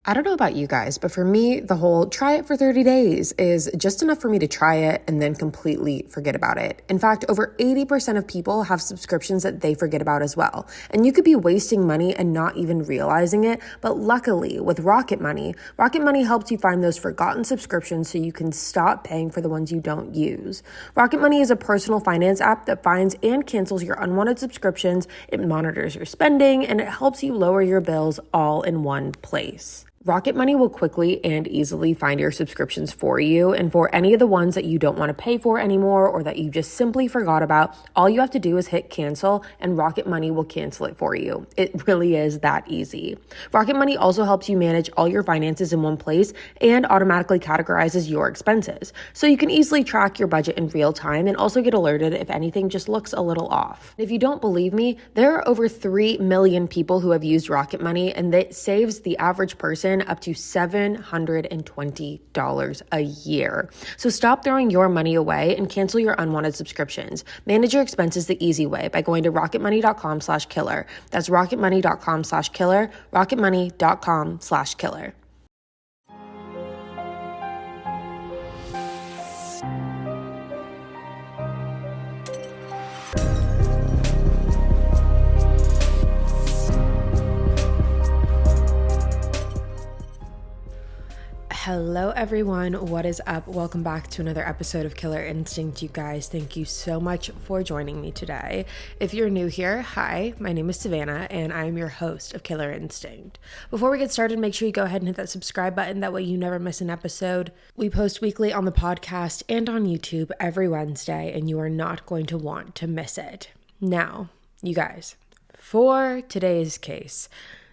I don't know about you guys, but for me, the whole try it for 30 days is just enough for me to try it and then completely forget about it. In fact, over 80% of people have subscriptions that they forget about as well. And you could be wasting money and not even realizing it. But luckily, with Rocket Money helps you find those forgotten subscriptions so you can stop paying for the ones you don't use. Rocket Money is a personal finance app that finds and cancels your unwanted subscriptions. It monitors your spending and it helps you lower your bills all in one place. Rocket Money will quickly and easily find your subscriptions for you, and for any of the ones that you don't want to pay for anymore or that you just simply forgot about, all you have to do is hit cancel and Rocket Money will cancel it for you. It really is that easy. Rocket Money also helps you manage all your finances in one place and automatically categorizes your expenses, so you can easily track your budget in real time and also get alerted if anything just looks a little off. If you don't believe me, there are over 3 million people who have used Rocket Money, and that saves the average person up to $720 a year. So stop throwing your money away and cancel your unwanted subscriptions. Manage your expenses the easy way by going to rocketmoney.com/killer. That's rocketmoney.com/killer, rocketmoney.com/killer. Hello everyone, what is up? Welcome back to another episode of Killer Instinct, you guys. Thank you so much for joining me today. If you're new here, hi, my name is Savannah and I'm your host of Killer Instinct. Before we get started, make sure you go ahead and hit that subscribe button, that way you never miss an episode. We post weekly on the podcast and on YouTube every Wednesday, and you are not going to want to miss it. Now, you guys, for today's case,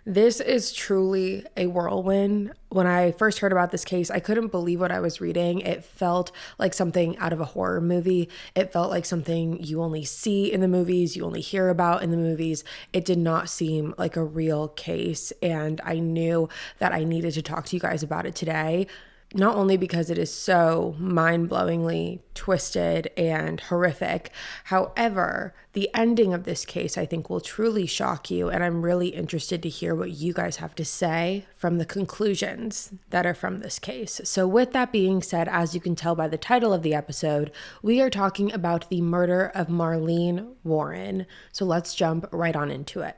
this is truly a whirlwind. When I first heard about this case, I couldn't believe what I was reading. It felt like something out of a horror movie. It felt like something you only see in the movies, you only hear about in the movies. It did not seem like a real case, and I knew that I needed to talk to you guys about it today. Not only because it is so mind-blowingly twisted and horrific, however, the ending of this case I think will truly shock you, and I'm really interested to hear what you guys have to say from the conclusions that are from this case. So with that being said, as you can tell by the title of the episode, we are talking about the murder of Marlene Warren. So let's jump right on into it.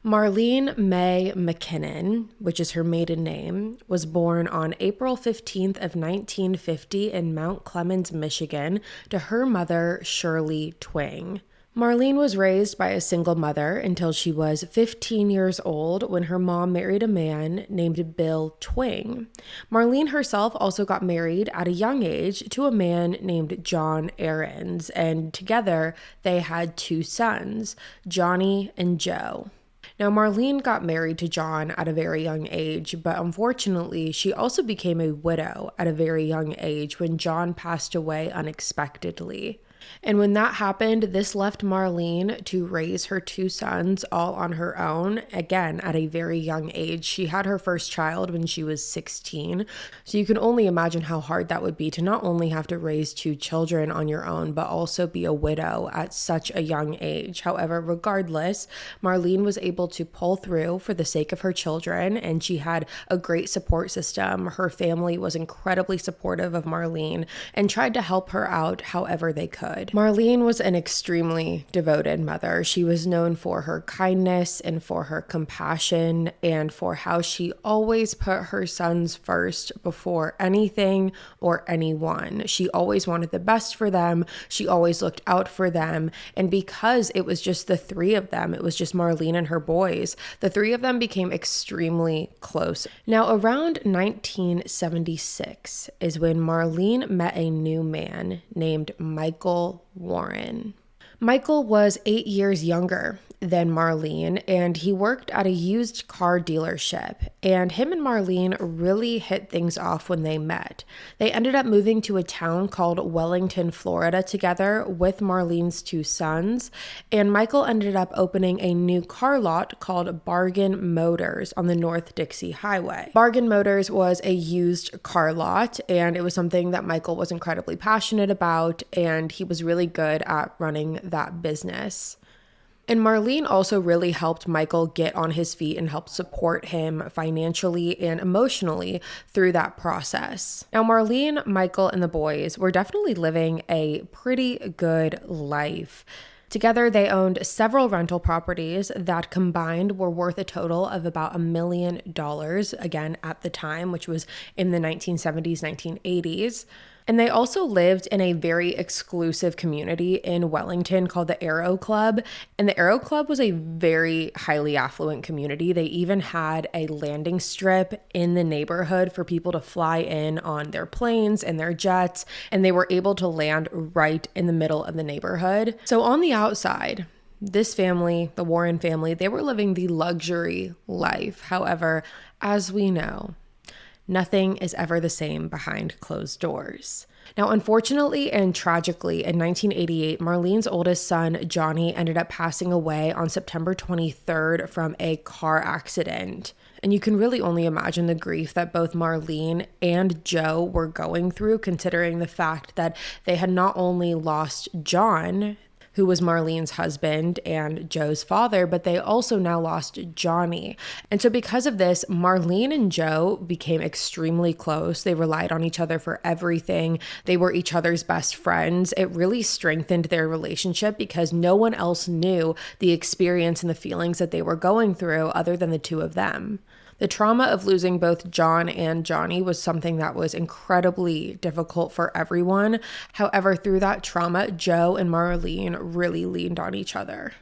Marlene May McKinnon, which is her maiden name, was born on April 15th of 1950 in Mount Clemens, Michigan, to her mother, Shirley Twing. Marlene was raised by a single mother until she was 15 years old when her mom married a man named Bill Twing. Marlene herself also got married at a young age to a man named John Aarons, and together they had 2 sons, Johnny and Joe. Now, Marlene got married to John at a very young age, but unfortunately, she also became a widow at a very young age when John passed away unexpectedly. And when that happened, this left Marlene to raise her 2 sons all on her own, again, at a very young age. She had her first child when she was 16. So you can only imagine how hard that would be to not only have to raise 2 children on your own, but also be a widow at such a young age. However, regardless, Marlene was able to pull through for the sake of her children, and she had a great support system. Her family was incredibly supportive of Marlene and tried to help her out however they could. Marlene was an extremely devoted mother. She was known for her kindness and for her compassion and for how she always put her sons first before anything or anyone. She always wanted the best for them. She always looked out for them. And because it was just the 3 of them, it was just Marlene and her boys, the 3 of them became extremely close. Now, around 1976 is when Marlene met a new man named Michael Warren. Michael was 8 years younger than Marlene, and he worked at a used car dealership, and him and Marlene really hit things off when they met. They ended up moving to a town called Wellington, Florida together with Marlene's 2 sons, and Michael ended up opening a new car lot called Bargain Motors on the North Dixie Highway. Bargain Motors was a used car lot, and it was something that Michael was incredibly passionate about, and he was really good at running that business. And Marlene also really helped Michael get on his feet and helped support him financially and emotionally through that process. Now, Marlene, Michael, and the boys were definitely living a pretty good life. Together, they owned several rental properties that combined were worth a total of about $1 million, again, at the time, which was in the 1970s, 1980s. And they also lived in a very exclusive community in Wellington called the Aero Club. And the Aero Club was a very highly affluent community. They even had a landing strip in the neighborhood for people to fly in on their planes and their jets. And they were able to land right in the middle of the neighborhood. So on the outside, this family, the Warren family, they were living the luxury life. However, as we know, nothing is ever the same behind closed doors. Now, unfortunately and tragically, in 1988, Marlene's oldest son, Johnny, ended up passing away on September 23rd from a car accident. And you can really only imagine the grief that both Marlene and Joe were going through, considering the fact that they had not only lost John, who was Marlene's husband and Joe's father, but they also now lost Johnny. And so because of this, Marlene and Joe became extremely close. They relied on each other for everything. They were each other's best friends. It really strengthened their relationship because no one else knew the experience and the feelings that they were going through other than the two of them. The trauma of losing both John and Johnny was something that was incredibly difficult for everyone. However, through that trauma, Joe and Marlene really leaned on each other.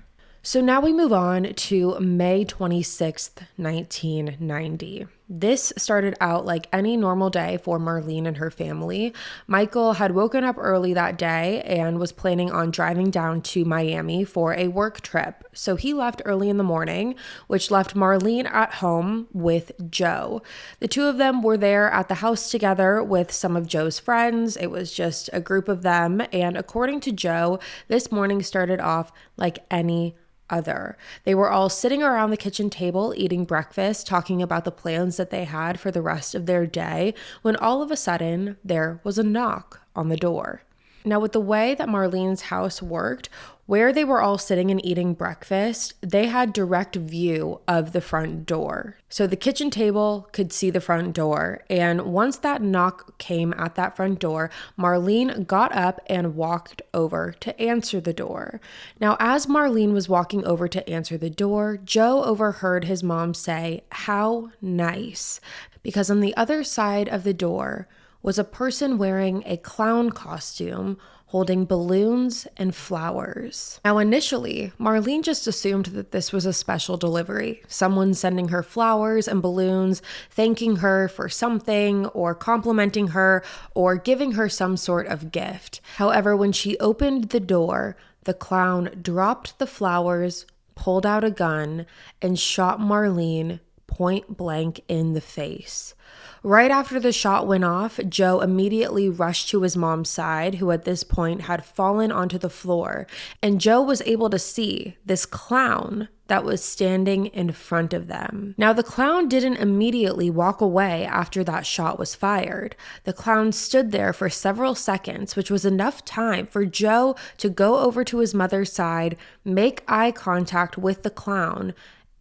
So now we move on to May 26th, 1990. This started out like any normal day for Marlene and her family. Michael had woken up early that day and was planning on driving down to Miami for a work trip. So he left early in the morning, which left Marlene at home with Joe. The two of them were there at the house together with some of Joe's friends. It was just a group of them. And according to Joe, this morning started off like any other. They were all sitting around the kitchen table eating breakfast, talking about the plans that they had for the rest of their day, when all of a sudden there was a knock on the door. Now, with the way that Marlene's house worked, where they were all sitting and eating breakfast, they had direct view of the front door. So the kitchen table could see the front door. And once that knock came at that front door, Marlene got up and walked over to answer the door. Now, as Marlene was walking over to answer the door, Joe overheard his mom say, "How nice," because on the other side of the door was a person wearing a clown costume holding balloons and flowers. Now, initially, Marlene just assumed that this was a special delivery, someone sending her flowers and balloons, thanking her for something, or complimenting her, or giving her some sort of gift. However, when she opened the door, the clown dropped the flowers, pulled out a gun, and shot Marlene point blank in the face. Right after the shot went off, Joe immediately rushed to his mom's side, who at this point had fallen onto the floor, and Joe was able to see this clown that was standing in front of them. Now, the clown didn't immediately walk away after that shot was fired. The clown stood there for several seconds, which was enough time for Joe to go over to his mother's side, make eye contact with the clown,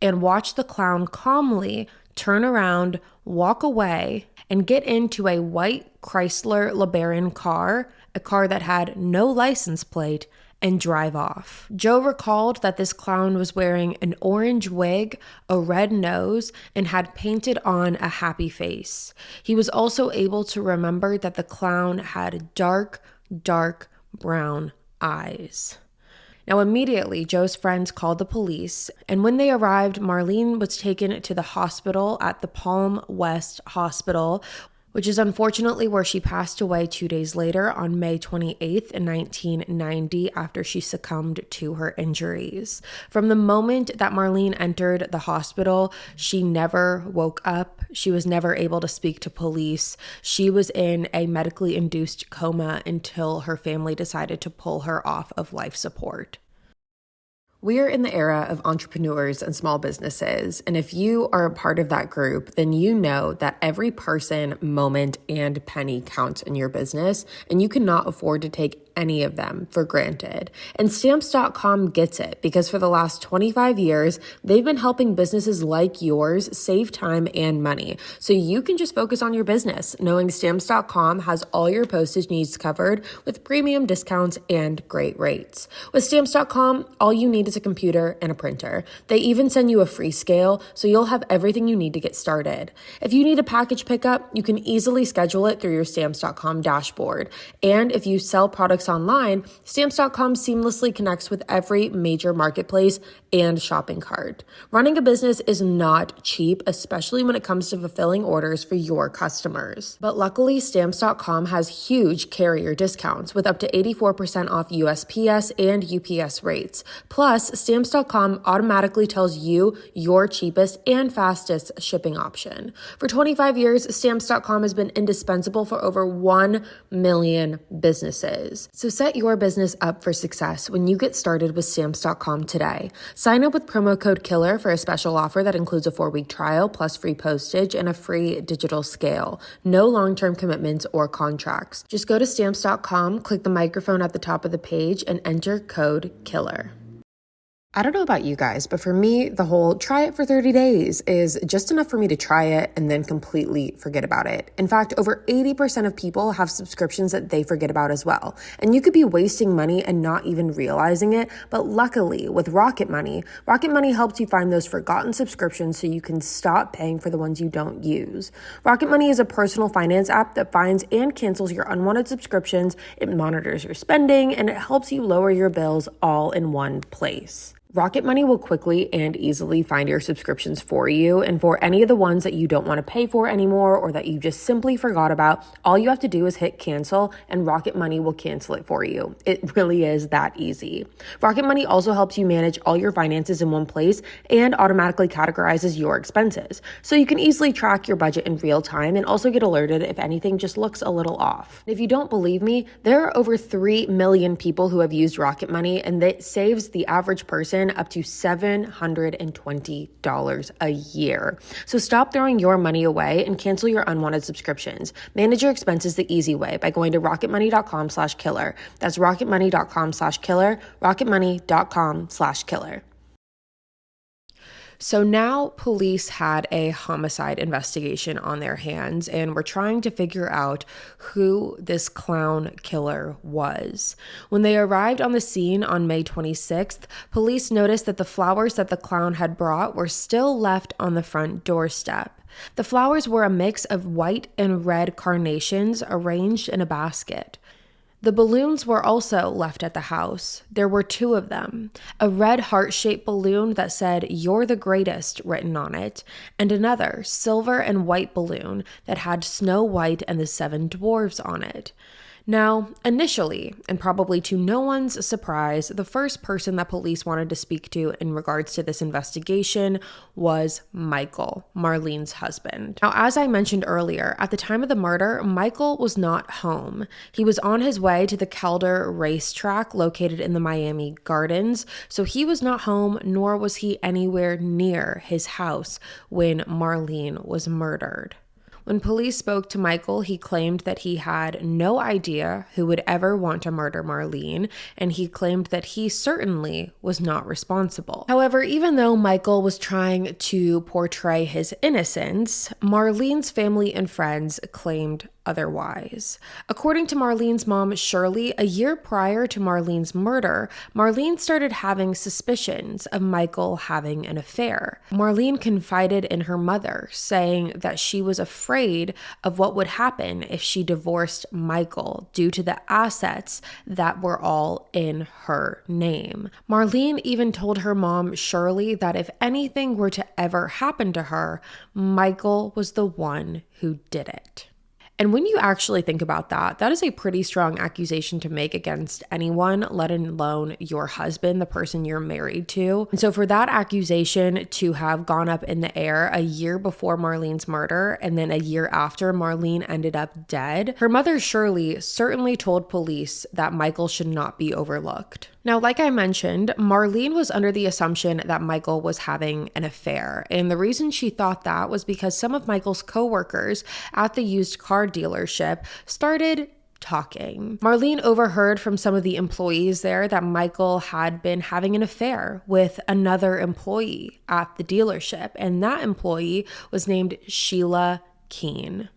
and watch the clown calmly turn around, walk away, and get into a white Chrysler LeBaron car, a car that had no license plate, and drive off. Joe recalled that this clown was wearing an orange wig, a red nose, and had painted on a happy face. He was also able to remember that the clown had dark brown eyes. Now, immediately, Joe's friends called the police, and when they arrived, Marlene was taken to the hospital at the Palm West Hospital, which is unfortunately where she passed away 2 days later on May 28th, 1990, after she succumbed to her injuries. From the moment that Marlene entered the hospital, she never woke up. She was never able to speak to police. She was in a medically induced coma until her family decided to pull her off of life support. We are in the era of entrepreneurs and small businesses, and if you are a part of that group, then you know that every person, moment, and penny counts in your business, and you cannot afford to take any of them for granted. And Stamps.com gets it because for the last 25 years, they've been helping businesses like yours save time and money. So you can just focus on your business, knowing Stamps.com has all your postage needs covered with premium discounts and great rates. With Stamps.com, all you need is a computer and a printer. They even send you a free scale, so you'll have everything you need to get started. If you need a package pickup, you can easily schedule it through your Stamps.com dashboard. And if you sell products online, Stamps.com seamlessly connects with every major marketplace and shopping cart. Running a business is not cheap, especially when it comes to fulfilling orders for your customers. But luckily, Stamps.com has huge carrier discounts with up to 84% off USPS and UPS rates. Plus, Stamps.com automatically tells you your cheapest and fastest shipping option. For 25 years, Stamps.com has been indispensable for over 1 million businesses. So set your business up for success when you get started with Stamps.com today. Sign up with promo code KILLER for a special offer that includes a 4-week trial plus free postage and a free digital scale. No long-term commitments or contracts. Just go to Stamps.com, click the microphone at the top of the page, and enter code KILLER. I don't know about you guys, but for me, the whole try it for 30 days is just enough for me to try it and then completely forget about it. In fact, over 80% of people have subscriptions that they forget about as well. And you could be wasting money and not even realizing it. But luckily, with Rocket Money helps you find those forgotten subscriptions so you can stop paying for the ones you don't use. Rocket Money is a personal finance app that finds and cancels your unwanted subscriptions. It monitors your spending and it helps you lower your bills all in one place. Rocket Money will quickly and easily find your subscriptions for you, and for any of the ones that you don't want to pay for anymore or that you just simply forgot about, all you have to do is hit cancel and Rocket Money will cancel it for you. It really is that easy. Rocket Money also helps you manage all your finances in one place and automatically categorizes your expenses, so you can easily track your budget in real time and also get alerted if anything just looks a little off. If you don't believe me, there are over 3 million people who have used Rocket Money, and that saves the average person up to $720 a year. So stop throwing your money away and cancel your unwanted subscriptions. Manage your expenses the easy way by going to rocketmoney.com/killer. That's rocketmoney.com/killer, rocketmoney.com/killer. So now police had a homicide investigation on their hands and were trying to figure out who this clown killer was. When they arrived on the scene on May 26th, police noticed that the flowers that the clown had brought were still left on the front doorstep. The flowers were a mix of white and red carnations arranged in a basket. The balloons were also left at the house. There were 2 of them, a red heart-shaped balloon that said, "You're the greatest," written on it, and another silver and white balloon that had Snow White and the 7 dwarves on it. Now, initially, and probably to no one's surprise, the first person that police wanted to speak to in regards to this investigation was Michael, Marlene's husband. Now, as I mentioned earlier, at the time of the murder, Michael was not home. He was on his way to the Calder racetrack located in the Miami Gardens, so he was not home, nor was he anywhere near his house when Marlene was murdered. When police spoke to Michael, he claimed that he had no idea who would ever want to murder Marlene, and he claimed that he certainly was not responsible. However, even though Michael was trying to portray his innocence, Marlene's family and friends claimed otherwise. According to Marlene's mom, Shirley, a year prior to Marlene's murder, Marlene started having suspicions of Michael having an affair. Marlene confided in her mother, saying that she was afraid of what would happen if she divorced Michael due to the assets that were all in her name. Marlene even told her mom, Shirley, that if anything were to ever happen to her, Michael was the one who did it. And when you actually think about that, that is a pretty strong accusation to make against anyone, let alone your husband, the person you're married to. And so for that accusation to have gone up in the air a year before Marlene's murder, and then a year after Marlene ended up dead, her mother Shirley certainly told police that Michael should not be overlooked. Now, like I mentioned, Marlene was under the assumption that Michael was having an affair. And the reason she thought that was because some of Michael's coworkers at the used car dealership started talking. Marlene overheard from some of the employees there that Michael had been having an affair with another employee at the dealership, and that employee was named Sheila Keene.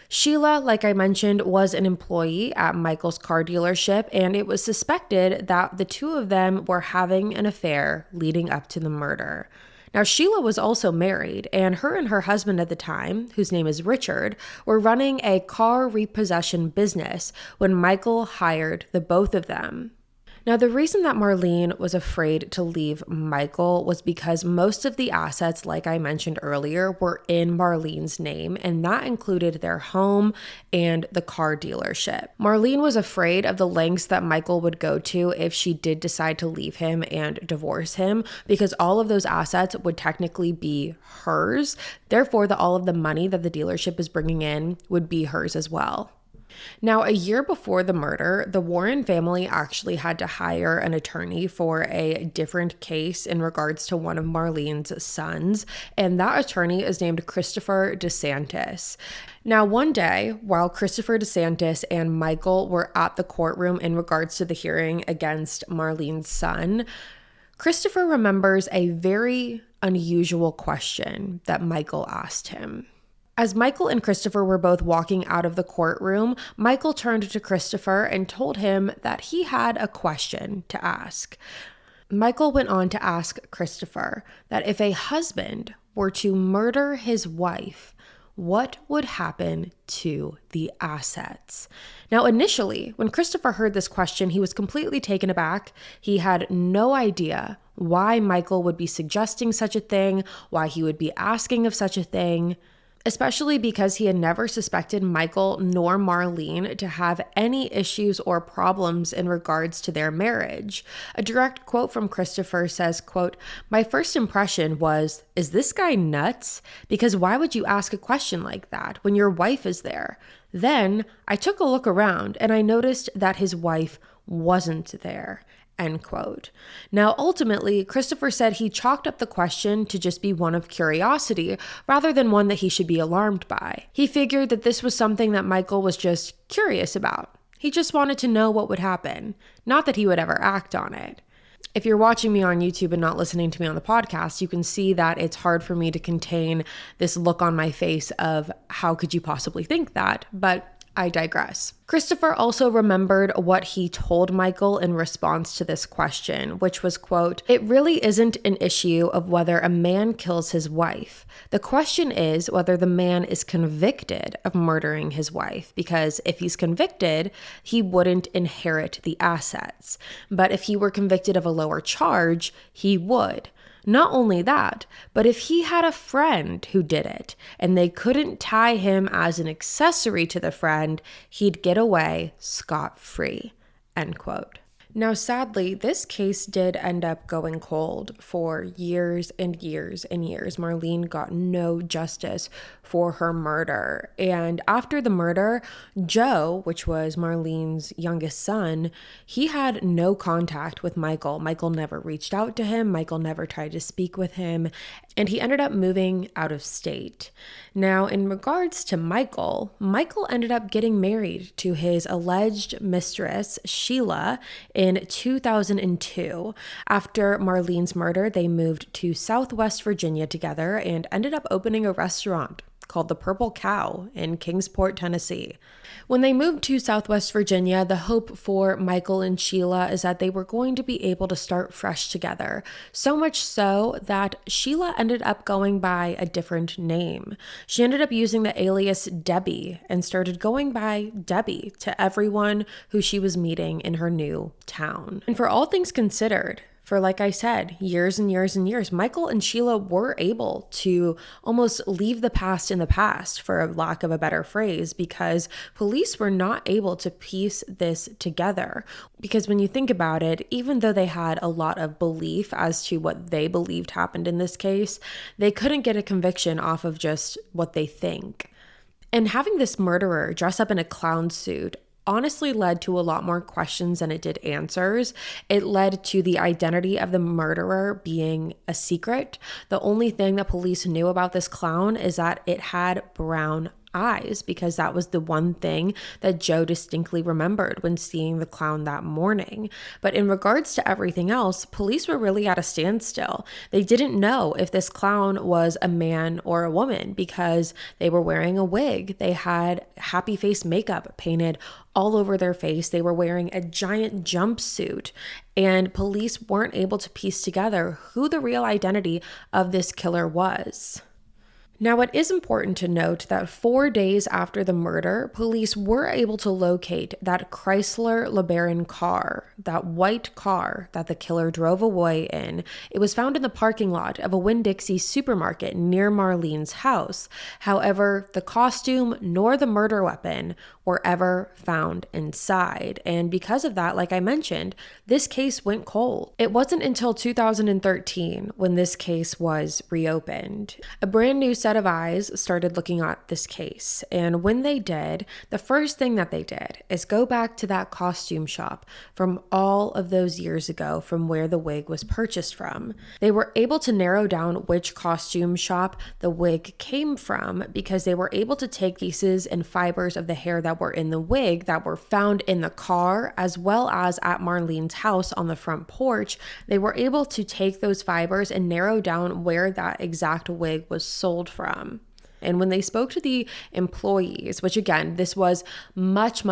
Sheila, like I mentioned, was an employee at Michael's car dealership, and it was suspected that the two of them were having an affair leading up to the murder. Now, Sheila was also married, and her husband at the time, whose name is Richard, were running a car repossession business when Michael hired the both of them. Now, the reason that Marlene was afraid to leave Michael was because most of the assets, like I mentioned earlier, were in Marlene's name, and that included their home and the car dealership. Marlene was afraid of the lengths that Michael would go to if she did decide to leave him and divorce him, because all of those assets would technically be hers. Therefore, all of the money that the dealership is bringing in would be hers as well. Now, a year before the murder, the Warren family actually had to hire an attorney for a different case in regards to one of Marlene's sons, and that attorney is named Christopher DeSantis. Now, one day, while Christopher DeSantis and Michael were at the courtroom in regards to the hearing against Marlene's son, Christopher remembers a very unusual question that Michael asked him. As Michael and Christopher were both walking out of the courtroom, Michael turned to Christopher and told him that he had a question to ask. Michael went on to ask Christopher that if a husband were to murder his wife, what would happen to the assets? Now, initially, when Christopher heard this question, he was completely taken aback. He had no idea why Michael would be suggesting such a thing, why he would be asking of such a thing, especially because he had never suspected Michael nor Marlene to have any issues or problems in regards to their marriage. A direct quote from Christopher says, quote, "My first impression was, is this guy nuts? Because why would you ask a question like that when your wife is there? Then I took a look around and I noticed that his wife wasn't there." End quote. Now, ultimately, Christopher said he chalked up the question to just be one of curiosity rather than one that he should be alarmed by. He figured that this was something that Michael was just curious about. He just wanted to know what would happen, not that he would ever act on it. If you're watching me on YouTube and not listening to me on the podcast, you can see that it's hard for me to contain this look on my face of how could you possibly think that, but I digress. Christopher also remembered what he told Michael in response to this question, which was, quote, "It really isn't an issue of whether a man kills his wife. The question is whether the man is convicted of murdering his wife, because if he's convicted, he wouldn't inherit the assets. But if he were convicted of a lower charge, he would. Not only that, but if he had a friend who did it and they couldn't tie him as an accessory to the friend, he'd get away scot-free." End quote. Now, sadly, this case did end up going cold for years and years and years. Marlene got no justice for her murder. And after the murder, Joe, which was Marlene's youngest son, he had no contact with Michael. Michael never reached out to him. Michael never tried to speak with him. And he ended up moving out of state. Now, in regards to Michael ended up getting married to his alleged mistress, Sheila, in 2002. After Marlene's murder, they moved to Southwest Virginia together and ended up opening a restaurant called the Purple Cow in Kingsport, Tennessee. When they moved to Southwest Virginia, the hope for Michael and Sheila is that they were going to be able to start fresh together. So much so that Sheila ended up going by a different name. She ended up using the alias Debbie and started going by Debbie to everyone who she was meeting in her new town. And for all things considered, for, like I said, years and years and years, Michael and Sheila were able to almost leave the past in the past, for lack of a better phrase, because police were not able to piece this together. Because when you think about it, even though they had a lot of belief as to what they believed happened in this case, they couldn't get a conviction off of just what they think. And having this murderer dress up in a clown suit honestly led to a lot more questions than it did answers. It led to the identity of the murderer being a secret. The only thing that police knew about this clown is that it had brown eyes, because that was the one thing that Joe distinctly remembered when seeing the clown that morning. But in regards to everything else, police were really at a standstill. They didn't know if this clown was a man or a woman because they were wearing a wig. They had happy face makeup painted all over their face. They were wearing a giant jumpsuit, and police weren't able to piece together who the real identity of this killer was. Now, it is important to note that 4 days after the murder, police were able to locate that Chrysler LeBaron car, that white car that the killer drove away in. It was found in the parking lot of a Winn-Dixie supermarket near Marlene's house. However, the costume nor the murder weapon were ever found inside. And because of that, like I mentioned, this case went cold. It wasn't until 2013 when this case was reopened. A brand new set of eyes started looking at this case. And when they did, the first thing that they did is go back to that costume shop from all of those years ago from where the wig was purchased from. They were able to narrow down which costume shop the wig came from because they were able to take pieces and fibers of the hair that were in the wig that were found in the car as well as at Marlene's house on the front porch. They were able to take those fibers and narrow down where that exact wig was sold from. And when they spoke to the employees, which again, this was much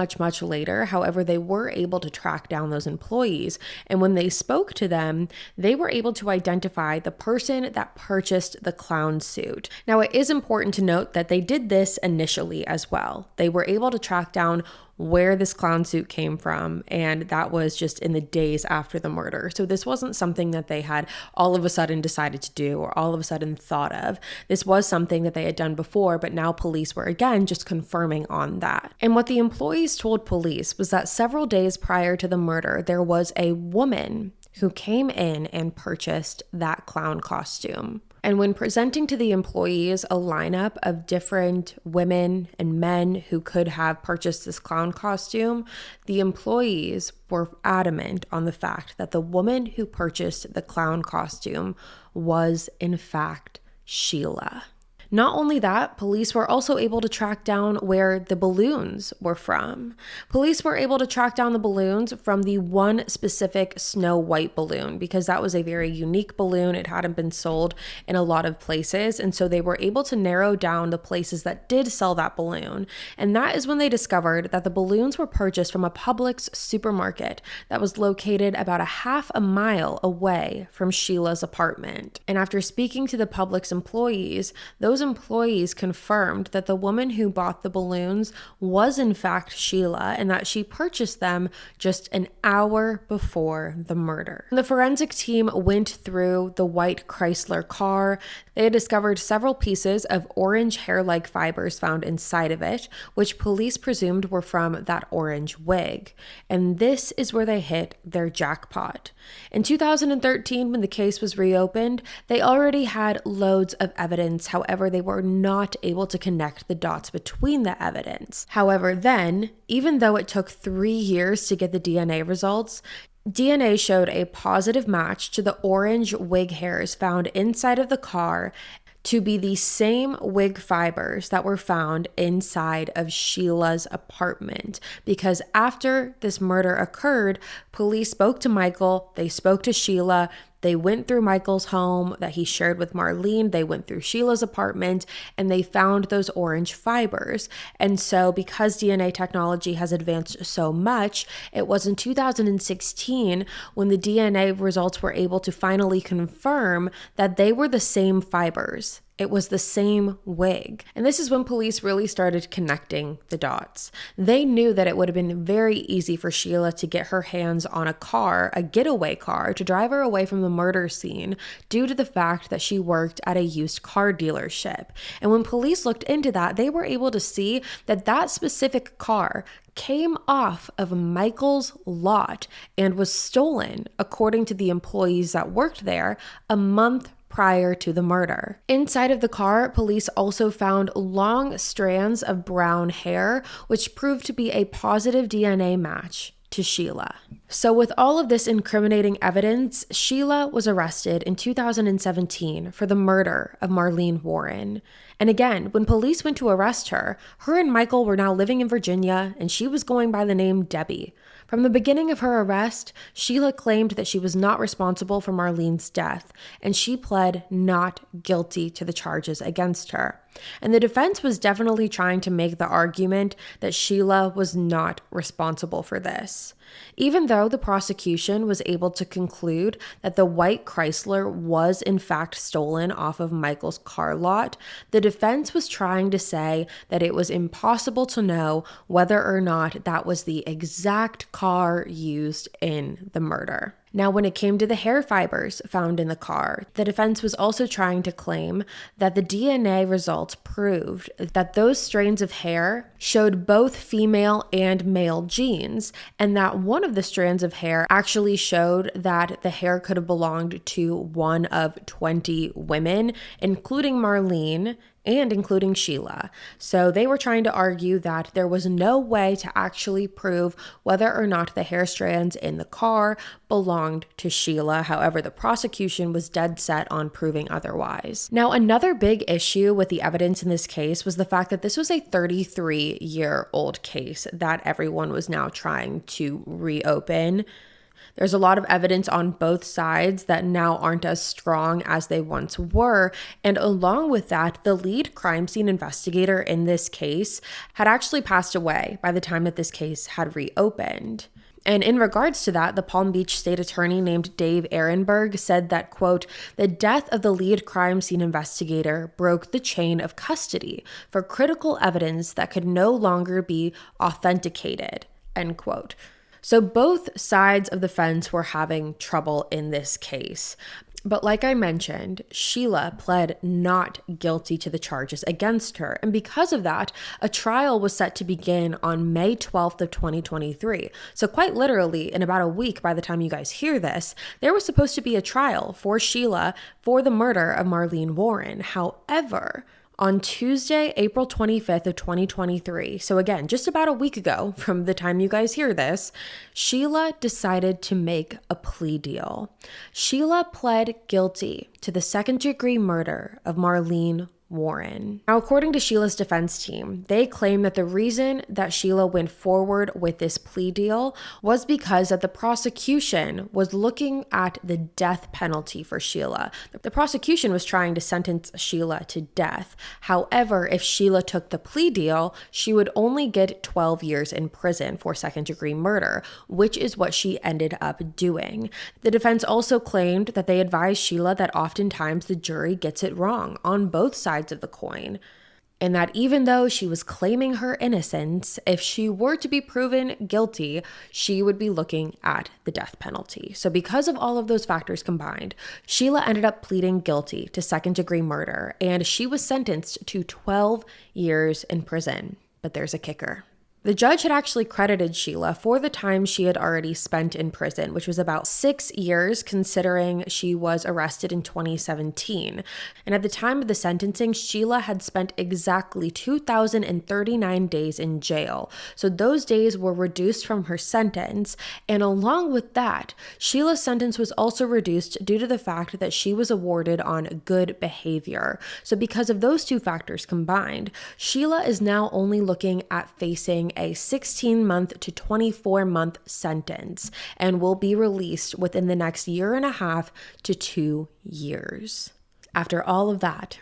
later, however, they were able to track down those employees. And when they spoke to them, they were able to identify the person that purchased the clown suit. Now, it is important to note that they did this initially as well. They were able to track down where this clown suit came from, and that was just in the days after the murder. So this wasn't something that they had all of a sudden decided to do or all of a sudden thought of. This was something that they had done before, but now police were again just confirming on that. And what the employees told police was that several days prior to the murder, there was a woman who came in and purchased that clown costume. And when presenting to the employees a lineup of different women and men who could have purchased this clown costume, the employees were adamant on the fact that the woman who purchased the clown costume was, in fact, Sheila. Not only that, police were also able to track down where the balloons were from. Police were able to track down the balloons from the one specific Snow White balloon because that was a very unique balloon. It hadn't been sold in a lot of places. And so they were able to narrow down the places that did sell that balloon. And that is when they discovered that the balloons were purchased from a Publix supermarket that was located about a half a mile away from Sheila's apartment. And after speaking to the Publix employees, those employees confirmed that the woman who bought the balloons was in fact Sheila and that she purchased them just an hour before the murder. The forensic team went through the white Chrysler car. They had discovered several pieces of orange hair-like fibers found inside of it, which police presumed were from that orange wig. And this is where they hit their jackpot. In 2013, when the case was reopened, they already had loads of evidence. However, they were not able to connect the dots between the evidence. However, then, even though it took 3 years to get the DNA results, DNA showed a positive match to the orange wig hairs found inside of the car to be the same wig fibers that were found inside of Sheila's apartment. Because after this murder occurred, police spoke to Michael, they spoke to Sheila, they went through Michael's home that he shared with Marlene. They went through Sheila's apartment and they found those orange fibers. And so because DNA technology has advanced so much, it was in 2016 when the DNA results were able to finally confirm that they were the same fibers. It was the same wig. And this is when police really started connecting the dots. They knew that it would have been very easy for Sheila to get her hands on a car, a getaway car, to drive her away from the murder scene due to the fact that she worked at a used car dealership. And when police looked into that, they were able to see that that specific car came off of Michael's lot and was stolen, according to the employees that worked there, a month prior to the murder. Inside of the car, police also found long strands of brown hair, which proved to be a positive DNA match to Sheila. So with all of this incriminating evidence, Sheila was arrested in 2017 for the murder of Marlene Warren. And again, when police went to arrest her and Michael were now living in Virginia, and she was going by the name Debbie. From the beginning of her arrest, Sheila claimed that she was not responsible for Marlene's death, and she pled not guilty to the charges against her. And the defense was definitely trying to make the argument that Sheila was not responsible for this. Even though the prosecution was able to conclude that the white Chrysler was in fact stolen off of Michael's car lot, the defense was trying to say that it was impossible to know whether or not that was the exact car used in the murder. Now, when it came to the hair fibers found in the car, the defense was also trying to claim that the DNA results proved that those strands of hair showed both female and male genes, and that one of the strands of hair actually showed that the hair could have belonged to one of 20 women, including Marlene and including Sheila. So they were trying to argue that there was no way to actually prove whether or not the hair strands in the car belonged to Sheila. However, the prosecution was dead set on proving otherwise. Now, another big issue with the evidence in this case was the fact that this was a 33-year-old case that everyone was now trying to reopen. There's a lot of evidence on both sides that now aren't as strong as they once were. And along with that, the lead crime scene investigator in this case had actually passed away by the time that this case had reopened. And in regards to that, the Palm Beach state attorney named Dave Ehrenberg said that, quote, "The death of the lead crime scene investigator broke the chain of custody for critical evidence that could no longer be authenticated," end quote. So both sides of the fence were having trouble in this case. But like I mentioned, Sheila pled not guilty to the charges against her. And because of that, a trial was set to begin on May 12th of 2023. So quite literally, in about a week by the time you guys hear this, there was supposed to be a trial for Sheila for the murder of Marlene Warren. However, on Tuesday, April 25th of 2023, so again, just about a week ago from the time you guys hear this, Sheila decided to make a plea deal. Sheila pled guilty to the second-degree murder of Marlene Warren. Now, according to Sheila's defense team, they claim that the reason that Sheila went forward with this plea deal was because that the prosecution was looking at the death penalty for Sheila. The prosecution was trying to sentence Sheila to death. However, if Sheila took the plea deal, she would only get 12 years in prison for second-degree murder, which is what she ended up doing. The defense also claimed that they advised Sheila that oftentimes the jury gets it wrong on both sides of the coin, and that even though she was claiming her innocence, if she were to be proven guilty, she would be looking at the death penalty. So because of all of those factors combined, Sheila ended up pleading guilty to second-degree murder, and she was sentenced to 12 years in prison. But there's a kicker. The judge had actually credited Sheila for the time she had already spent in prison, which was about 6 years considering she was arrested in 2017. And at the time of the sentencing, Sheila had spent exactly 2,039 days in jail. So those days were reduced from her sentence. And along with that, Sheila's sentence was also reduced due to the fact that she was awarded on good behavior. So because of those two factors combined, Sheila is now only looking at facing a 16-month to 24-month sentence and will be released within the next 1.5 to 2 years. After all of that,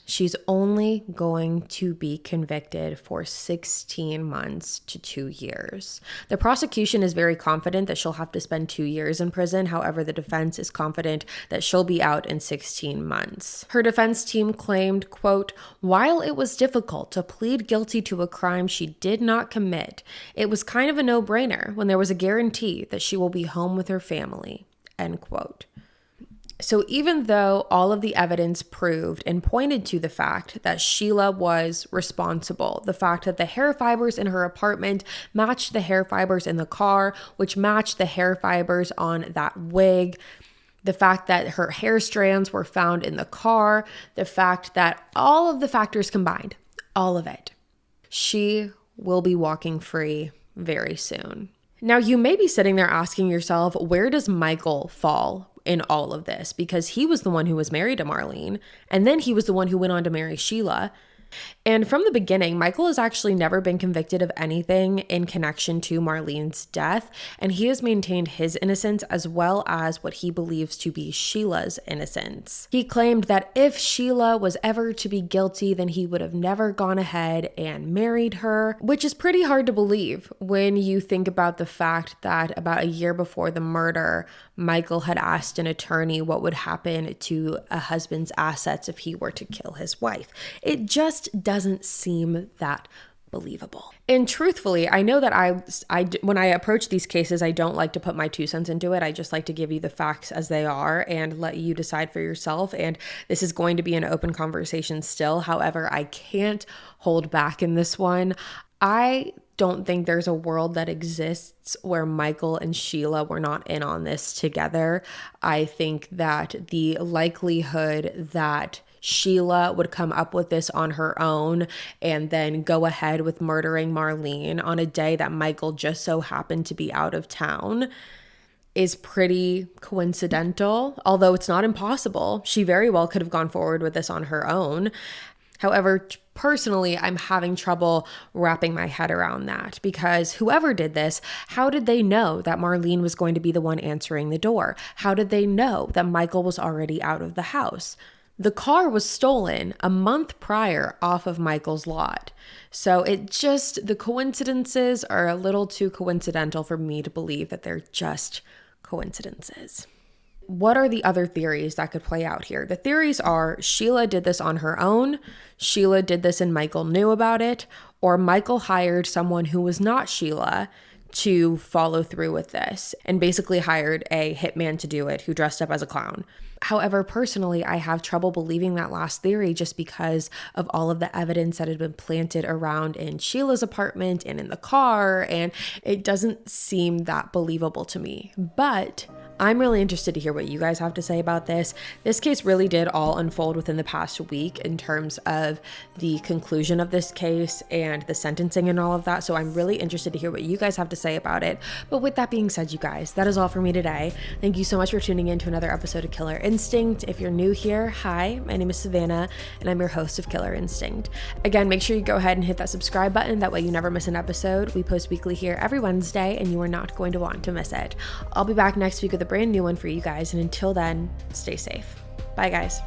she's only going to be convicted for 16 months to 2 years. The prosecution is very confident that she'll have to spend 2 years in prison. However, the defense is confident that she'll be out in 16 months. Her defense team claimed, quote, "While it was difficult to plead guilty to a crime she did not commit, it was kind of a no-brainer when there was a guarantee that she will be home with her family," end quote. So even though all of the evidence proved and pointed to the fact that Sheila was responsible, the fact that the hair fibers in her apartment matched the hair fibers in the car, which matched the hair fibers on that wig, the fact that her hair strands were found in the car, the fact that all of the factors combined, all of it, she will be walking free very soon. Now, you may be sitting there asking yourself, where does Michael fall in all of this? Because he was the one who was married to Marlene, and then he was the one who went on to marry Sheila. And from the beginning, Michael has actually never been convicted of anything in connection to Marlene's death, and he has maintained his innocence as well as what he believes to be Sheila's innocence. He claimed that if Sheila was ever to be guilty, then he would have never gone ahead and married her, which is pretty hard to believe when you think about the fact that about a year before the murder, Michael had asked an attorney what would happen to a husband's assets if he were to kill his wife. It just doesn't seem that believable. And truthfully, I know that when I approach these cases, I don't like to put my 2 cents into it. I just like to give you the facts as they are and let you decide for yourself. And this is going to be an open conversation still. However, I can't hold back in this one. I don't think there's a world that exists where Michael and Sheila were not in on this together. I think that the likelihood that Sheila would come up with this on her own and then go ahead with murdering Marlene on a day that Michael just so happened to be out of town is pretty coincidental, although it's not impossible. She very well could have gone forward with this on her own. However, personally, I'm having trouble wrapping my head around that because whoever did this, how did they know that Marlene was going to be the one answering the door? How did they know that Michael was already out of the house? The car was stolen a month prior off of Michael's lot. So the coincidences are a little too coincidental for me to believe that they're just coincidences. What are the other theories that could play out here? The theories are Sheila did this on her own, Sheila did this and Michael knew about it, or Michael hired someone who was not Sheila to follow through with this and basically hired a hitman to do it who dressed up as a clown. However, personally, I have trouble believing that last theory just because of all of the evidence that had been planted around in Sheila's apartment and in the car, and it doesn't seem that believable to me. But I'm really interested to hear what you guys have to say about this. This case really did all unfold within the past week in terms of the conclusion of this case and the sentencing and all of that. So I'm really interested to hear what you guys have to say about it. But with that being said, you guys, that is all for me today. Thank you so much for tuning in to another episode of Killer Instinct. If you're new here, hi, my name is Savannah and I'm your host of Killer Instinct. Again, make sure you go ahead and hit that subscribe button. That way you never miss an episode. We post weekly here every Wednesday and you are not going to want to miss it. I'll be back next week with a brand new one for you guys. And until then, stay safe. Bye guys.